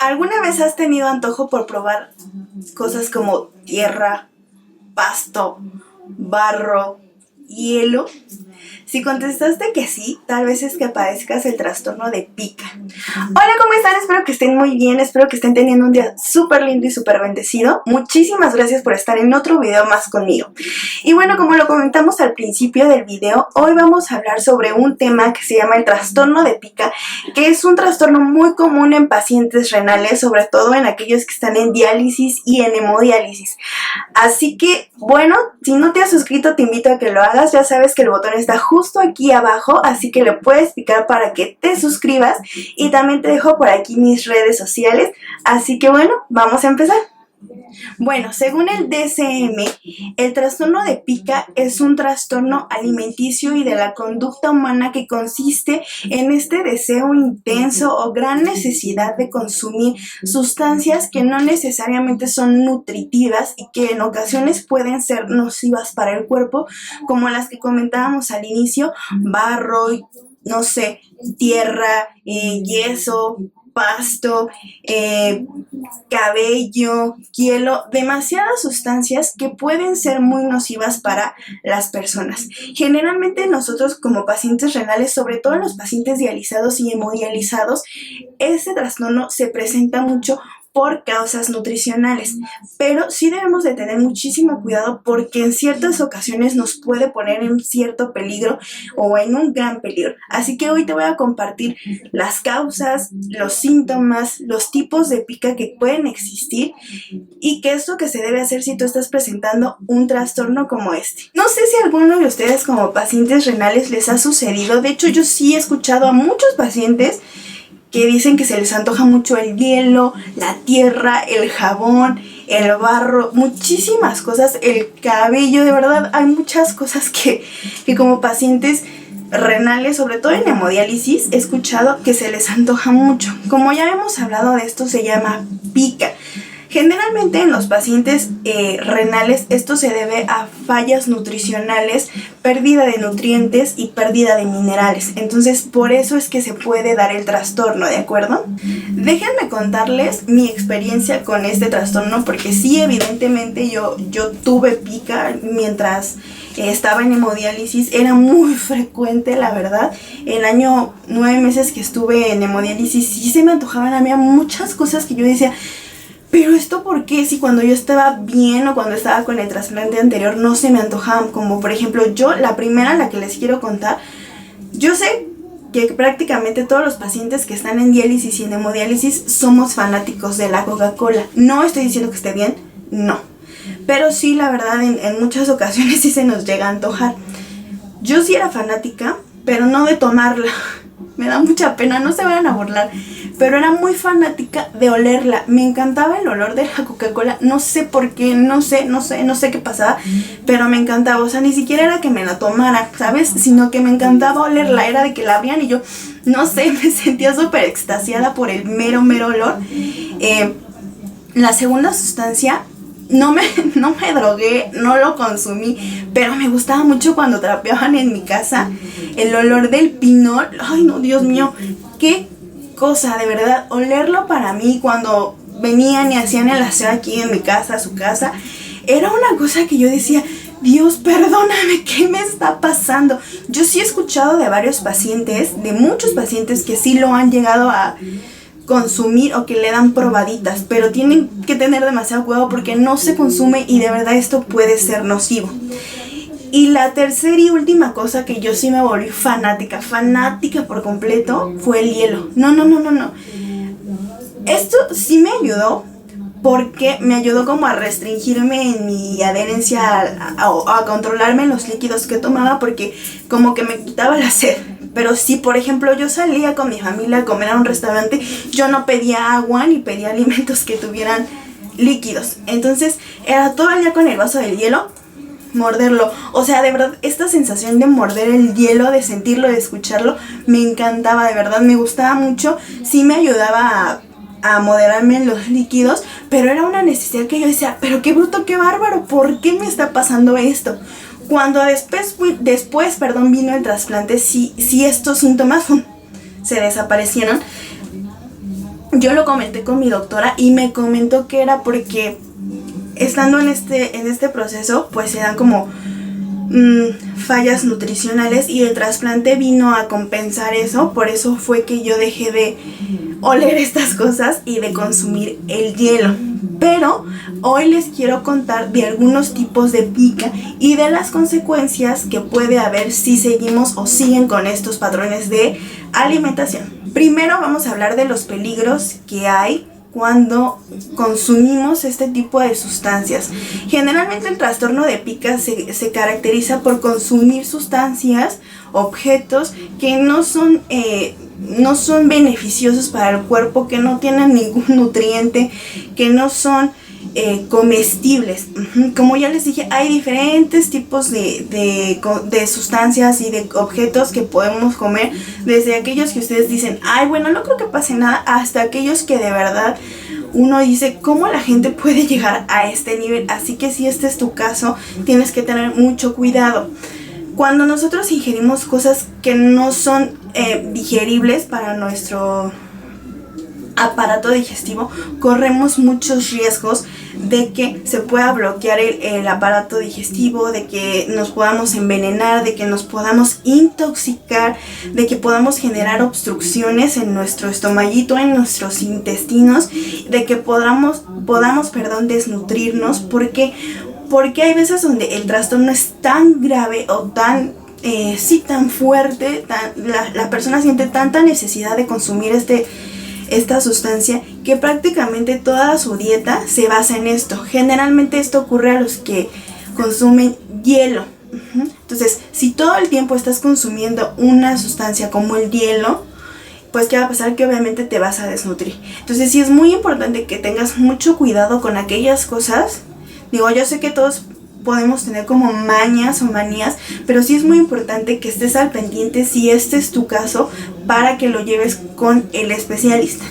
¿Alguna vez has tenido antojo por probar cosas como tierra, pasto, barro, hielo? Si contestaste que sí, tal vez es que padezcas el trastorno de pica. Hola, ¿cómo están? Espero que estén muy bien, espero que estén teniendo un día súper lindo y súper bendecido. Muchísimas gracias por estar en otro video más conmigo. Y bueno, como lo comentamos al principio del video, hoy vamos a hablar sobre un tema que se llama el trastorno de pica, que es un trastorno muy común en pacientes renales, sobre todo en aquellos que están en diálisis y en hemodiálisis. Así que, bueno, si no te has suscrito, te invito a que lo hagas. Ya sabes que el botón está justo aquí abajo, así que le puedes picar para que te suscribas, y también te dejo por aquí mis redes sociales. Así que bueno, vamos a empezar. Bueno, según el DSM, el trastorno de pica es un trastorno alimenticio y de la conducta humana que consiste en este deseo intenso o gran necesidad de consumir sustancias que no necesariamente son nutritivas y que en ocasiones pueden ser nocivas para el cuerpo, como las que comentábamos al inicio: barro, no sé, tierra, yeso, pasto, cabello, hielo, demasiadas sustancias que pueden ser muy nocivas para las personas. Generalmente nosotros como pacientes renales, sobre todo en los pacientes dializados y hemodializados, este trastorno se presenta mucho por causas nutricionales, pero sí debemos de tener muchísimo cuidado porque en ciertas ocasiones nos puede poner en cierto peligro o en un gran peligro. Así que hoy te voy a compartir las causas, los síntomas, los tipos de pica que pueden existir y qué es lo que se debe hacer si tú estás presentando un trastorno como este. No sé si a alguno de ustedes como pacientes renales les ha sucedido. De hecho, yo sí he escuchado a muchos pacientes que dicen que se les antoja mucho el hielo, la tierra, el jabón, el barro, muchísimas cosas, el cabello. De verdad hay muchas cosas que como pacientes renales, sobre todo en hemodiálisis, he escuchado que se les antoja mucho. Como ya hemos hablado de esto, se llama pica. Generalmente en los pacientes renales esto se debe a fallas nutricionales, pérdida de nutrientes y pérdida de minerales. Entonces por eso es que se puede dar el trastorno, ¿de acuerdo? Déjenme contarles mi experiencia con este trastorno, porque sí, evidentemente yo tuve pica mientras estaba en hemodiálisis. Era muy frecuente, la verdad. El año 9 meses que estuve en hemodiálisis sí se me antojaban a mí muchas cosas que yo decía, pero esto ¿por qué? Si cuando yo estaba bien o cuando estaba con el trasplante anterior no se me antojaban. Como por ejemplo yo, la primera, la que les quiero contar. Yo sé que prácticamente todos los pacientes que están en diálisis y en hemodiálisis somos fanáticos de la Coca-Cola. No estoy diciendo que esté bien, no. Pero sí, la verdad, en muchas ocasiones sí se nos llega a antojar. Yo sí era fanática, pero no de tomarla. Me da mucha pena, no se vayan a burlar, pero era muy fanática de olerla. Me encantaba el olor de la Coca-Cola, no sé por qué, no sé qué pasaba, pero me encantaba. O sea, ni siquiera era que me la tomara, ¿sabes? Sino que me encantaba olerla, era de que la abrían y yo, no sé, me sentía súper extasiada por el mero olor. La segunda sustancia, no me drogué, no lo consumí, pero me gustaba mucho cuando trapeaban en mi casa el olor del pinol. Ay, no, Dios mío, qué cosa, de verdad. Olerlo para mí cuando venían y hacían el aseo aquí en mi casa, su casa, era una cosa que yo decía, Dios, perdóname, ¿qué me está pasando? Yo sí he escuchado de varios pacientes, de muchos pacientes que sí lo han llegado a consumir o que le dan probaditas, pero tienen que tener demasiado cuidado porque no se consume y de verdad esto puede ser nocivo. Y la tercera y última cosa que yo sí me volví fanática por completo fue el hielo. No. Esto sí me ayudó porque me ayudó como a restringirme en mi adherencia a controlarme en los líquidos que tomaba, porque como que me quitaba la sed. Pero si, por ejemplo, yo salía con mi familia a comer a un restaurante, yo no pedía agua ni pedía alimentos que tuvieran líquidos. Entonces era todo el día con el vaso del hielo, morderlo. O sea, de verdad, esta sensación de morder el hielo, de sentirlo, de escucharlo, me encantaba, de verdad, me gustaba mucho. Sí me ayudaba a moderarme en los líquidos, pero era una necesidad que yo decía, pero qué bruto, qué bárbaro, ¿por qué me está pasando esto? Cuando después vino el trasplante, sí estos síntomas se desaparecieron. yo lo comenté con mi doctora y me comentó que era porque estando en este proceso pues se dan como fallas nutricionales y el trasplante vino a compensar eso. Por eso fue que yo dejé de oler estas cosas y de consumir el hielo. Pero hoy les quiero contar de algunos tipos de pica y de las consecuencias que puede haber si seguimos o siguen con estos patrones de alimentación. Primero vamos a hablar de los peligros que hay cuando consumimos este tipo de sustancias. Generalmente el trastorno de pica se caracteriza por consumir sustancias, objetos que no son beneficiosos para el cuerpo, que no tienen ningún nutriente, que no son comestibles. Como ya les dije, hay diferentes tipos de sustancias y de objetos que podemos comer, desde aquellos que ustedes dicen, ay, bueno, no creo que pase nada, hasta aquellos que de verdad uno dice, ¿cómo la gente puede llegar a este nivel? Así que si este es tu caso, tienes que tener mucho cuidado. Cuando nosotros ingerimos cosas que no son digeribles para nuestro aparato digestivo, corremos muchos riesgos de que se pueda bloquear el aparato digestivo, de que nos podamos envenenar, de que nos podamos intoxicar, de que podamos generar obstrucciones en nuestro estomaguito, en nuestros intestinos, de que podamos desnutrirnos, porque hay veces donde el trastorno es tan grave o tan fuerte, la persona siente tanta necesidad de consumir esta sustancia que prácticamente toda su dieta se basa en esto. Generalmente esto ocurre a los que consumen hielo. Entonces, si todo el tiempo estás consumiendo una sustancia como el hielo, pues ¿qué va a pasar? Que obviamente te vas a desnutrir. Entonces sí es muy importante que tengas mucho cuidado con aquellas cosas. Digo, yo sé que todos podemos tener como mañas o manías, pero sí es muy importante que estés al pendiente si este es tu caso para que lo lleves con el especialista.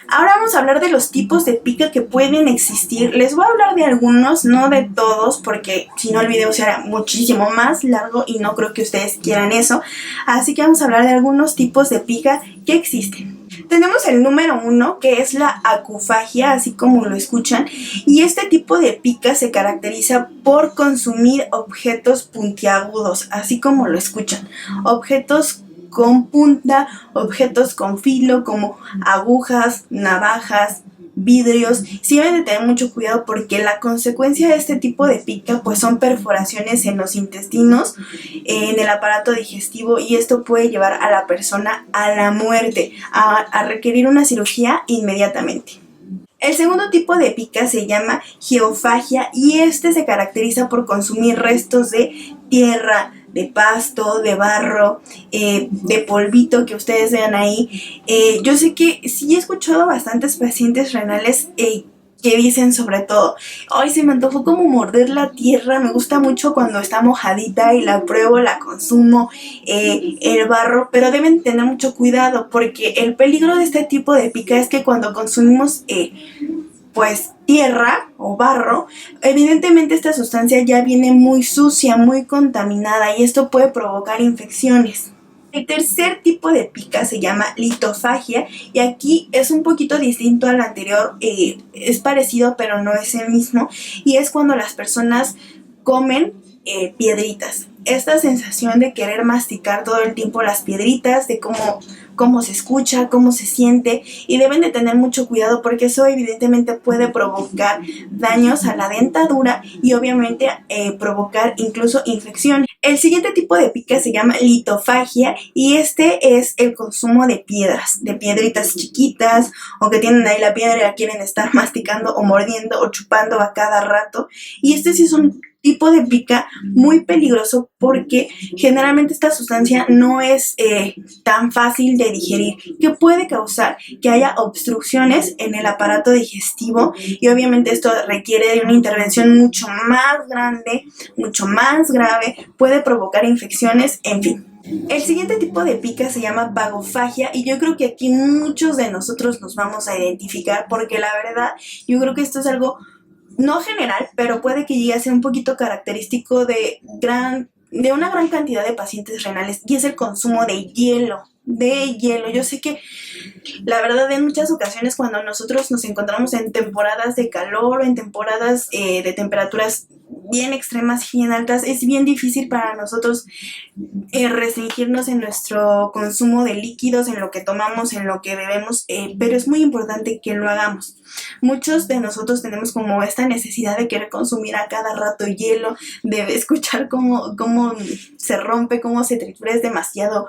Ahora vamos a hablar de los tipos de pica que pueden existir. Les voy a hablar de algunos, no de todos, porque si no el video será muchísimo más largo y no creo que ustedes quieran eso. Así que vamos a hablar de algunos tipos de pica que existen. Tenemos el número 1, que es la acufagia, así como lo escuchan, y este tipo de pica se caracteriza por consumir objetos puntiagudos, así como lo escuchan, objetos con punta, objetos con filo como agujas, navajas, vidrios. Sí deben de tener mucho cuidado porque la consecuencia de este tipo de pica pues son perforaciones en los intestinos, en el aparato digestivo, y esto puede llevar a la persona a la muerte, a requerir una cirugía inmediatamente. El segundo tipo de pica se llama geofagia y este se caracteriza por consumir restos de tierra, de pasto, de barro, de polvito que ustedes vean ahí. Yo sé que sí he escuchado bastantes pacientes renales que dicen sobre todo, ay, se me antojó como morder la tierra, me gusta mucho cuando está mojadita y la pruebo, la consumo, el barro, pero deben tener mucho cuidado porque el peligro de este tipo de pica es que cuando consumimos pues tierra o barro, evidentemente esta sustancia ya viene muy sucia, muy contaminada, y esto puede provocar infecciones. El tercer tipo de pica se llama litofagia y aquí es un poquito distinto al anterior, es parecido pero no es el mismo, y es cuando las personas comen piedritas. Esta sensación de querer masticar todo el tiempo las piedritas, de cómo se escucha, cómo se siente, y deben de tener mucho cuidado porque eso evidentemente puede provocar daños a la dentadura y obviamente provocar incluso infección. El siguiente tipo de pica se llama litofagia y este es el consumo de piedras, de piedritas chiquitas o que tienen ahí la piedra y la quieren estar masticando o mordiendo o chupando a cada rato, y este sí es un tipo de pica muy peligroso porque generalmente esta sustancia no es tan fácil de digerir, que puede causar que haya obstrucciones en el aparato digestivo y obviamente esto requiere de una intervención mucho más grande, mucho más grave, puede provocar infecciones, en fin. El siguiente tipo de pica se llama vagofagia y yo creo que aquí muchos de nosotros nos vamos a identificar porque la verdad yo creo que esto es algo no general, pero puede que llegue a ser un poquito característico de gran de una gran cantidad de pacientes renales, y es el consumo de hielo. Yo sé que la verdad en muchas ocasiones cuando nosotros nos encontramos en temporadas de calor o en temporadas de temperaturas bien extremas y bien altas, es bien difícil para nosotros restringirnos en nuestro consumo de líquidos, en lo que tomamos, en lo que bebemos, pero es muy importante que lo hagamos. Muchos de nosotros tenemos como esta necesidad de querer consumir a cada rato hielo, de escuchar cómo se rompe, cómo se tritura, es demasiado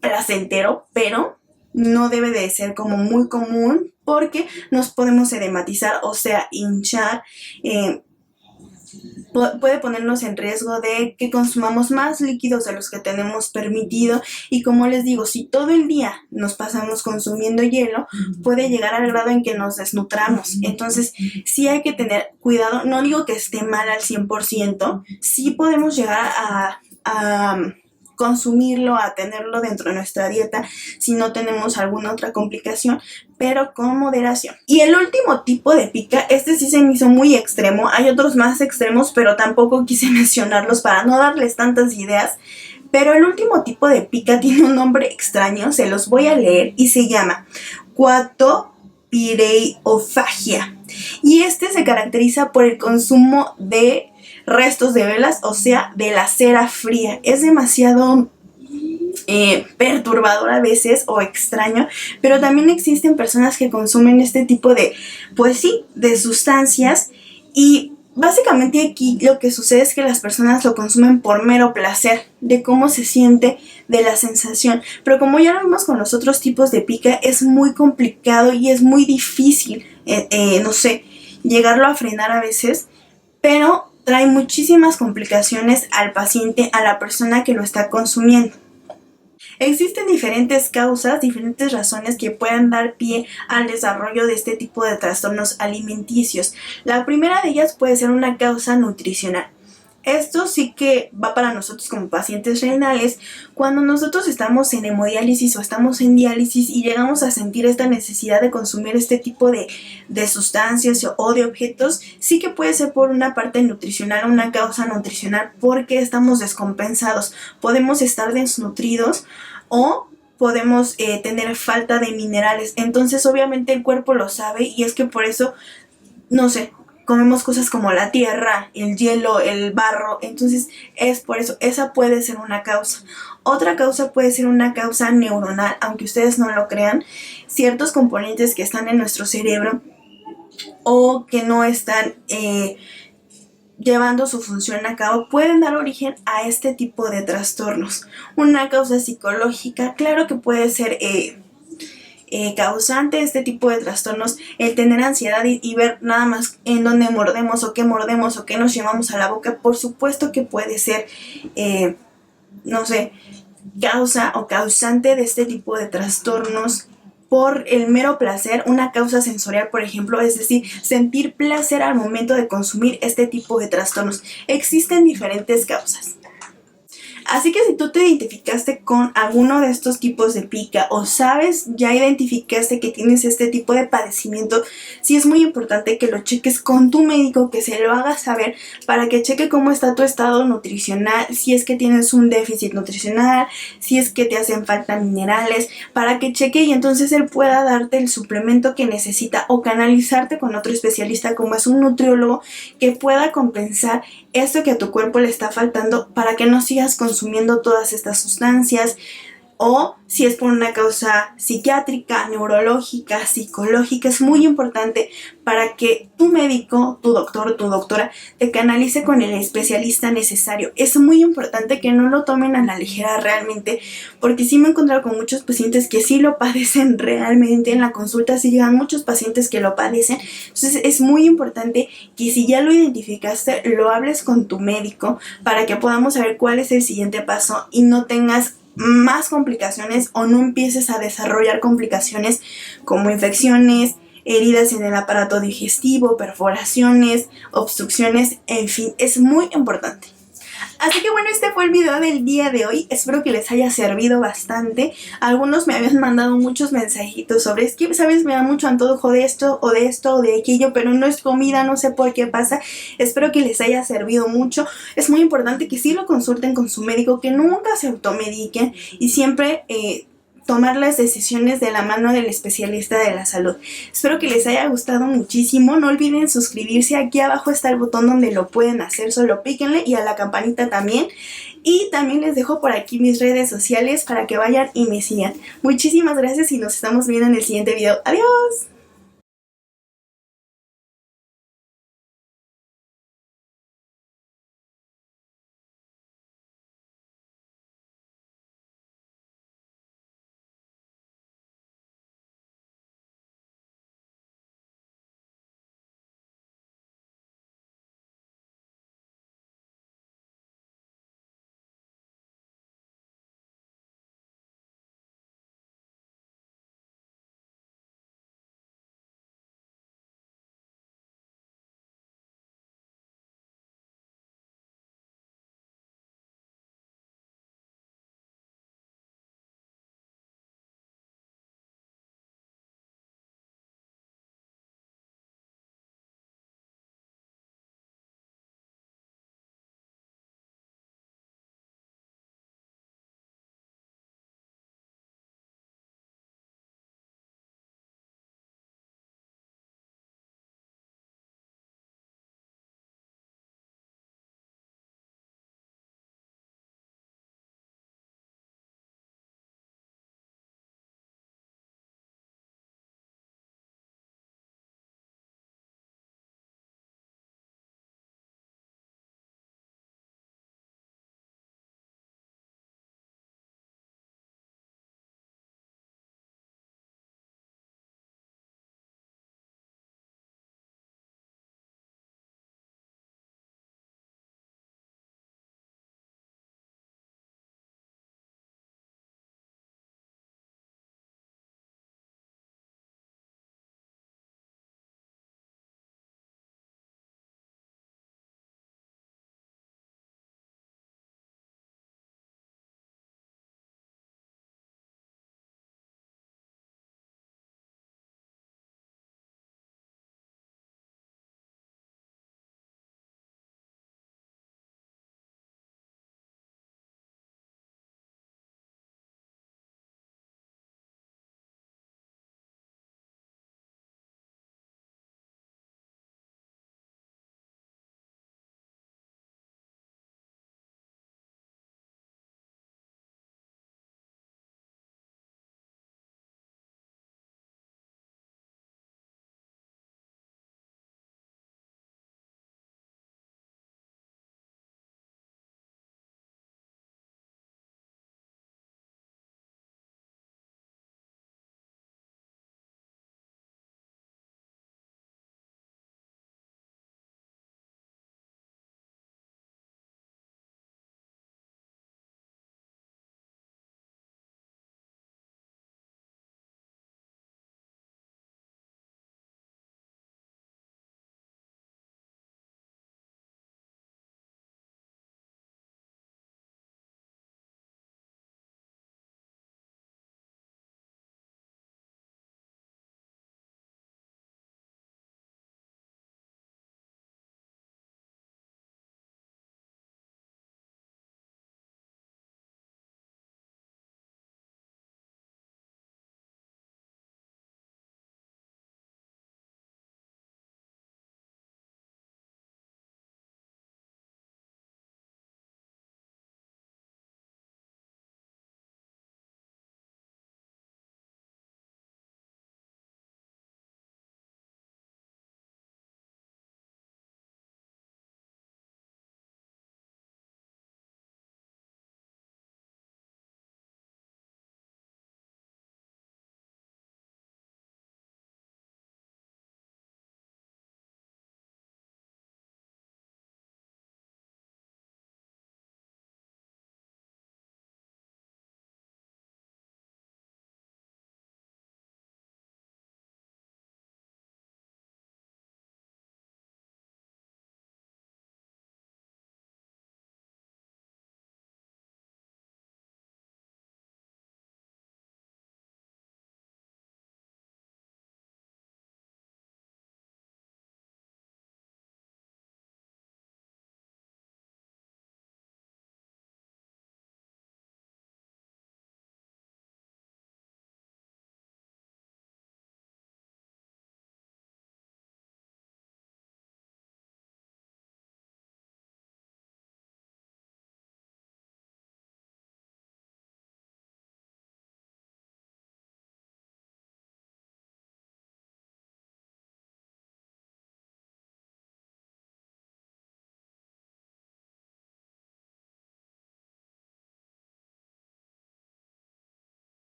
placentero, pero no debe de ser como muy común porque nos podemos edematizar, o sea, hinchar, puede ponernos en riesgo de que consumamos más líquidos de los que tenemos permitido, y como les digo, si todo el día nos pasamos consumiendo hielo, puede llegar al grado en que nos desnutramos. Entonces sí hay que tener cuidado. No digo que esté mal al 100%, sí podemos llegar a consumirlo, a tenerlo dentro de nuestra dieta si no tenemos alguna otra complicación, pero con moderación. Y el último tipo de pica, este sí se me hizo muy extremo. Hay otros más extremos, pero tampoco quise mencionarlos para no darles tantas ideas. Pero el último tipo de pica tiene un nombre extraño, se los voy a leer, y se llama cuatopireofagia. Y este se caracteriza por el consumo de restos de velas, o sea, de la cera fría. Es demasiado perturbador a veces o extraño, pero también existen personas que consumen este tipo de, pues sí, de sustancias, y básicamente aquí lo que sucede es que las personas lo consumen por mero placer, de cómo se siente, de la sensación, pero como ya lo vimos con los otros tipos de pica, es muy complicado y es muy difícil, no sé, llegarlo a frenar a veces, pero trae muchísimas complicaciones al paciente, a la persona que lo está consumiendo. Existen diferentes causas, diferentes razones que pueden dar pie al desarrollo de este tipo de trastornos alimenticios. La primera de ellas puede ser una causa nutricional. Esto sí que va para nosotros como pacientes renales. Cuando nosotros estamos en hemodiálisis o estamos en diálisis y llegamos a sentir esta necesidad de consumir este tipo de sustancias o de objetos, sí que puede ser por una parte nutricional, una causa nutricional, porque estamos descompensados. Podemos estar desnutridos o podemos tener falta de minerales. Entonces obviamente el cuerpo lo sabe, y es que por eso, no sé, comemos cosas como la tierra, el hielo, el barro. Entonces es por eso, esa puede ser una causa. Otra causa puede ser una causa neuronal, aunque ustedes no lo crean. Ciertos componentes que están en nuestro cerebro o que no están llevando su función a cabo pueden dar origen a este tipo de trastornos. Una causa psicológica, claro que puede ser causante de este tipo de trastornos, el tener ansiedad y ver nada más en dónde mordemos o qué nos llevamos a la boca. Por supuesto que puede ser, no sé, causa o causante de este tipo de trastornos por el mero placer, una causa sensorial, por ejemplo, es decir, sentir placer al momento de consumir este tipo de trastornos. Existen diferentes causas. Así que si tú te identificaste con alguno de estos tipos de pica, o sabes, ya identificaste que tienes este tipo de padecimiento, sí es muy importante que lo cheques con tu médico, que se lo hagas saber, para que cheque cómo está tu estado nutricional, si es que tienes un déficit nutricional, si es que te hacen falta minerales, para que cheque y entonces él pueda darte el suplemento que necesita o canalizarte con otro especialista como es un nutriólogo, que pueda compensar esto que a tu cuerpo le está faltando para que no sigas consumiendo todas estas sustancias. O si es por una causa psiquiátrica, neurológica, psicológica, es muy importante para que tu médico, tu doctor, tu doctora te canalice con el especialista necesario. Es muy importante que no lo tomen a la ligera realmente, porque sí me he encontrado con muchos pacientes que sí lo padecen realmente. En la consulta sí llegan muchos pacientes que lo padecen. Entonces es muy importante que si ya lo identificaste, lo hables con tu médico para que podamos saber cuál es el siguiente paso y no tengas más complicaciones o no empieces a desarrollar complicaciones como infecciones, heridas en el aparato digestivo, perforaciones, obstrucciones, en fin, es muy importante. Así que bueno, este fue el video del día de hoy. Espero que les haya servido bastante. Algunos me habían mandado muchos mensajitos sobre, es que, ¿sabes? Me da mucho antojo de esto o de esto o de aquello, pero no es comida, no sé por qué pasa. Espero que les haya servido mucho. Es muy importante que sí lo consulten con su médico, que nunca se automediquen y siempre tomar las decisiones de la mano del especialista de la salud. Espero que les haya gustado muchísimo. No olviden suscribirse. Aquí abajo está el botón donde lo pueden hacer. Solo píquenle y a la campanita también. Y también les dejo por aquí mis redes sociales para que vayan y me sigan. Muchísimas gracias y nos estamos viendo en el siguiente video. ¡Adiós!